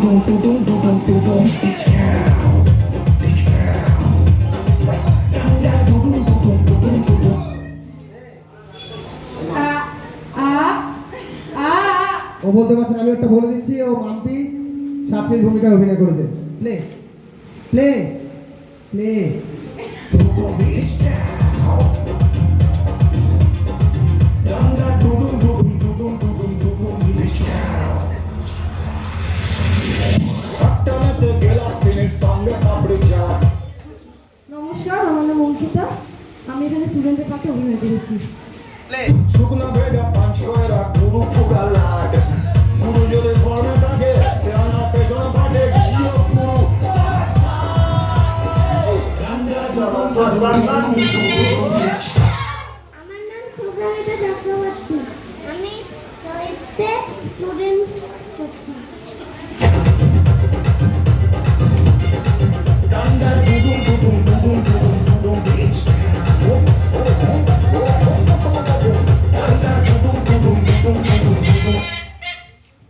ও বলতে পারছেন, আমি একটা বলে দিচ্ছি, ও মাম্পি ছাত্রীর ভূমিকায় অভিনয় করেছে। Play play play. নমস্কার, আমার নাম অঙ্কিতা। আমি এখানে স্টুডেন্টের পাশে অভিনয় করেছি। শুকনো বেড়া পাঁচ কয়রা গুরু ফুগা লাট গুরু যদি ফর্মে থাকে সেনা পেছনে বাটে জিও গুরু আমার নাম সুব্রমিতা চক্রবর্তী। আমি চরিত্রে স্টুডেন্ট করছি।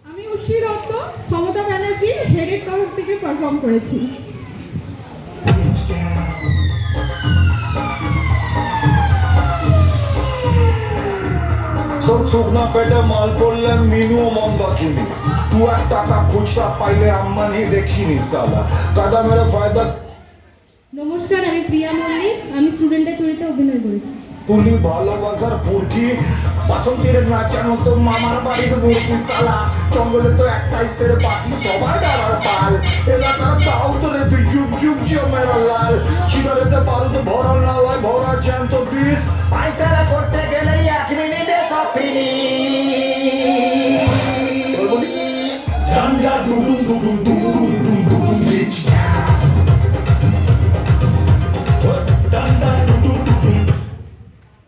আমি উর্ষি দত্ত ক্ষমতা ব্যানার্জি হেডের তরফ থেকে পারফর্ম করেছি। শুকনা পেটে মাল পড়লে মিনুও মন বাকিনি তু এক টাকা খুচরা পাইলে আম্মানি দেখিনি সালা কাদা মেরে ফায়দা। নমস্কার, আমি প্রিয়া মল্লিক। আমি স্টুডেন্টের চরিত্রে অভিনয় করেছি। পুলি ভালোবাসার পুরকি বাসন্তীর নাচানো তো মামার বাড়ির মুরগি সালা জঙ্গলে তো একটাই সেরে বাকি সবাই ডারার পাল এলাকার তাও তোরে তুই যুগ যুগ জমেরা লাল চিবারেতে বারুদ ভরা নালায় ভরা জ্যান্ত বিষ পাইকারা করতে গেলে 1 মিনিটে সব ফিনি গাঙ্গা ডুডুম ডুডুম ডুডুম ডুডুম ডুডুম বিচ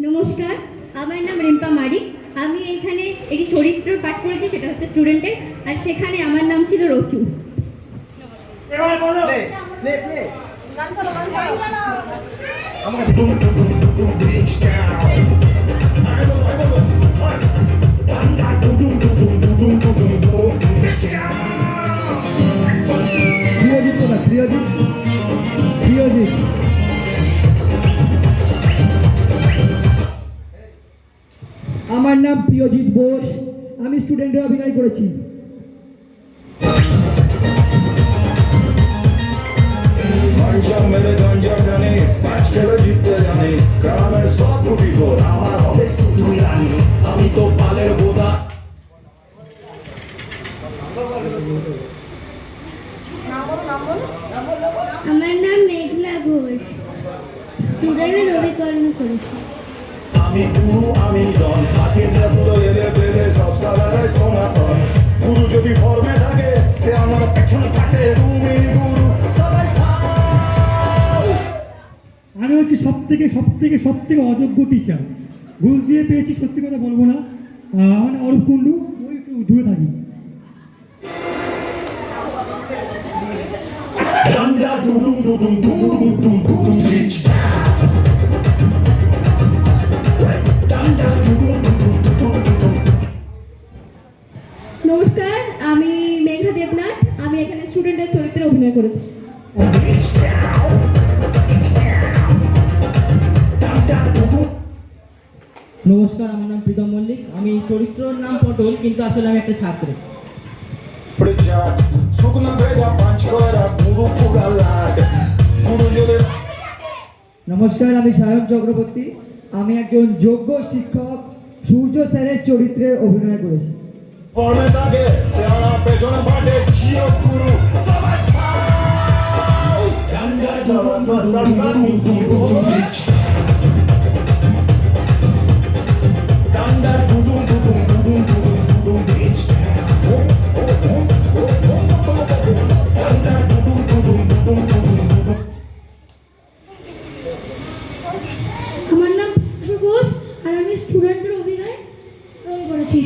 নমস্কার, আমার নাম রিম্পা মারি। আমি এখানে একটি চরিত্র পাঠ করেছি, সেটা হচ্ছে স্টুডেন্টের, আর সেখানে আমার নাম ছিল রচু। আমার নাম প্রিয়জিৎ বোস। আমি স্টুডেন্টে অভিনয় করেছি। মেরে গঞ্জা জানে ম্যাচ খেলে জিততে জানে গ্রামের সব গুটি গোল আমার হবে শুধু রানী আমি তো পালের বোদা। আমার নাম মেঘলা ঘোষ। স্টুডেন্টের অভিকরণ করেছি। আমি গুরু আমি ডন পাখির তো এলে বেলে সব সালারে সনাতন গুরু যদি ফর্মে থাকে সে আমার পেছনে কাটে তুমি গুরু সবাই আমি হচ্ছে সব থেকে অযোগ্য টিচার। ঘুষ দিয়ে পেয়েছি, সত্যি কথা বলবো না। মানে অরূপ কুণ্ডু, ওই একটু দূরে থাকি। গাঙ্গা ডুডুম ডুডুম ডুডুম ডুডুম ডুডুম বিচ নমস্কার, আমি মেঘা দেবনাথ। আমি এখানে স্টুডেন্টের চরিত্রে অভিনয় করেছি। নমস্কার, আমার নাম প্রীতম মল্লিক। আমি চরিত্রের নাম পটল, কিন্তু আসলে আমি একটা ছাত্র। শুকনো ভেজা পাঁচ কয়রা গুরু ফুগা লাট গুরু যদি। নমস্কার, আমি সায়ন চক্রবর্তী। আমি একজন যোগ্য শিক্ষক সূর্য স্যারের চরিত্রে অভিনয় করেছি। ফর্মে থাকে সেনা পেছনে বাটে জিও গুরু সবাই গাঙ্গা ডুডুম ডুডুম বিচ গাঙ্গা ডুডুম ডুডুম ডুডুম ডুডুম ডুডুম বিচ গাঙ্গা ডুডুম ডুডুম ডুডুম ডুডুম ডুডুম। আমার নাম ঘোষ, আর আমি স্টুডেন্টের অভিনয় করেছি।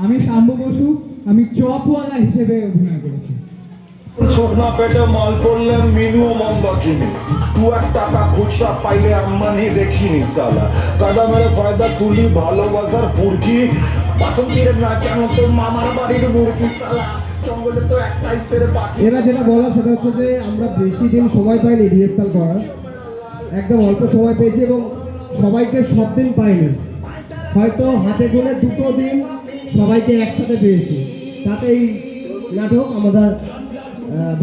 আমি শাম্বু বসু। আমি চপওয়ালা হিসেবে অভিনয় করেছি। শুকনা পেটে মাল পড়লে মিনুও মন বাকিনি এক টাকা খুচরা পাইলে আম্মানি দেখিনি সালা কাদামের ফায়দা তুলি ভালোবাসার পুরকি বাসন্তীর না কেন তো মামার বাড়ির মুরগি সালা জঙ্গলে তো একটাই সের বাকি এরা যেটা বলা সেটা হচ্ছে যে আমরা বেশি দিন সময় পাইনি রিহার্সাল করার, একদম অল্প সময় পেয়েছি এবং সবাইকে সব দিন পাইনি, হয়তো হাতে গোলে 2 দিন সবাইকে একসাথে পেয়েছি। তাতে এই নাটক আমাদের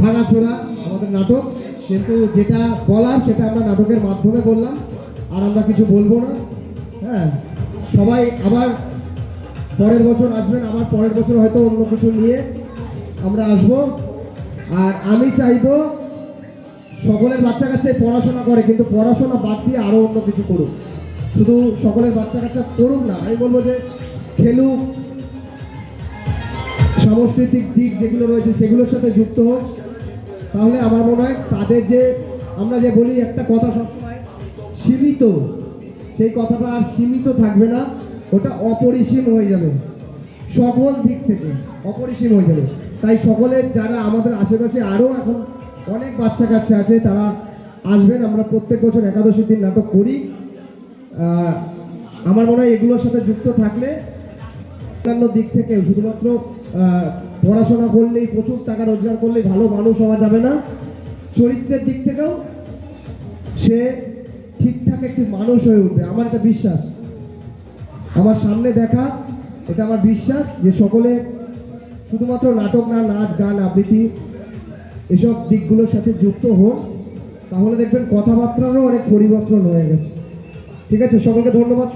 ভাঙাচোরা আমাদের নাটক, কিন্তু যেটা বলার সেটা আমরা নাটকের মাধ্যমে বললাম, আর আমরা কিছু বলবো না। হ্যাঁ, সবাই আবার পরের বছর আসবেন, আবার পরের বছর হয়তো অন্য কিছু নিয়ে আমরা আসবো। আর আমি চাইবো সকলের বাচ্চা কাচ্চাই পড়াশোনা করে, কিন্তু পড়াশোনা বাদ দিয়ে আরও অন্য কিছু করুক, শুধু সকলের বাচ্চা কাচ্চা করুক না, আমি বলবো যে খেলুক, সাংস্কৃতিক দিক যেগুলো রয়েছে সেগুলোর সাথে যুক্ত হোক। তাহলে আমার মনে হয় তাদের যে আমরা যে বলি একটা কথা সবসময় সীমিত, সেই কথাটা আর সীমিত থাকবে না, ওটা অপরিসীম হয়ে যাবে, সকল দিক থেকে অপরিসীম হয়ে যাবে। তাই সকলের যারা আমাদের আশেপাশে আরও এখন অনেক বাচ্চা কাচ্চা আছে তারা আসবেন। আমরা প্রত্যেক বছর একাদশীর দিন নাটক করি। আমার মনে হয় এগুলোর সাথে যুক্ত থাকলে অন্যান্য দিক থেকে শুধুমাত্র পড়াশোনা করলেই, প্রচুর টাকা রোজগার করলেই ভালো মানুষ হওয়া যাবে না, চরিত্রের দিক থেকেও সে ঠিকঠাক একটি মানুষ হয়ে উঠবে। আমার একটা বিশ্বাস, আমার সামনে দেখা, এটা আমার বিশ্বাস যে সকলে শুধুমাত্র নাটক না, নাচ গান আবৃত্তি এসব দিকগুলোর সাথে যুক্ত হন, তাহলে দেখবেন কথাবার্তারও অনেক পরিবর্তন হয়ে গেছে। ঠিক আছে, সকলকে ধন্যবাদ।